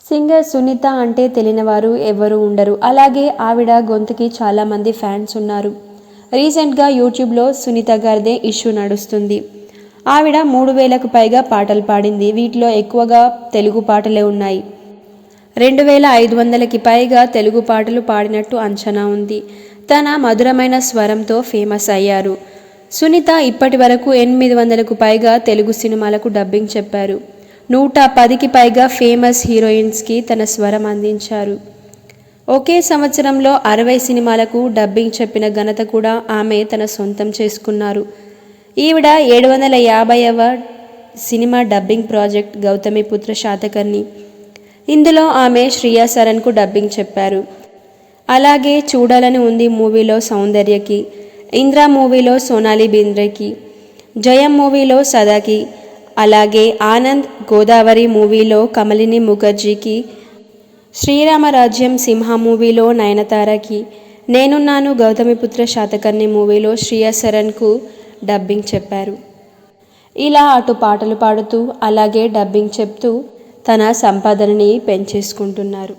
Singer Sunitha అంటే తెలియనివారు ఎవరు ఉండరు. అలాగే ఆవిడ గొంతుకి చాలామంది ఫ్యాన్స్ ఉన్నారు. రీసెంట్గా యూట్యూబ్లో సునీత గారిదే ఇష్యూ నడుస్తుంది. ఆవిడ 3000కు పైగా పాటలు పాడింది. వీటిలో ఎక్కువగా తెలుగు పాటలే ఉన్నాయి. 2500కి పైగా తెలుగు పాటలు పాడినట్టు అంచనా ఉంది. తన మధురమైన స్వరంతో ఫేమస్ అయ్యారు. సునీత ఇప్పటి వరకు 800కు పైగా తెలుగు సినిమాలకు డబ్బింగ్ చెప్పారు. 110కి పైగా ఫేమస్ హీరోయిన్స్కి తన స్వరం అందించారు. ఒకే సంవత్సరంలో 60 సినిమాలకు డబ్బింగ్ చెప్పిన ఘనత కూడా ఆమె తన సొంతం చేసుకున్నారు. ఈవిడ 750వ సినిమా డబ్బింగ్ ప్రాజెక్ట్ గౌతమిపుత్ర శాతకర్ణి. ఇందులో ఆమె శ్రియా సరన్కు డబ్బింగ్ చెప్పారు. అలాగే చూడాలని ఉంది మూవీలో సౌందర్యకి, ఇంద్ర మూవీలో సోనాలి బింద్రేకి, జయం మూవీలో సదాకి, అలాగే ఆనంద్ గోదావరి మూవీలో కమలిని ముఖర్జీకి, శ్రీరామరాజ్యం సింహ మూవీలో నయనతారకి, నేనున్నాను గౌతమిపుత్ర శాతకర్ణి మూవీలో శ్రియా సరన్కు డబ్బింగ్ చెప్పారు. ఇలా అటు పాటలు పాడుతూ అలాగే డబ్బింగ్ చెప్తూ తన సంపాదనని పెంచేసుకుంటున్నారు.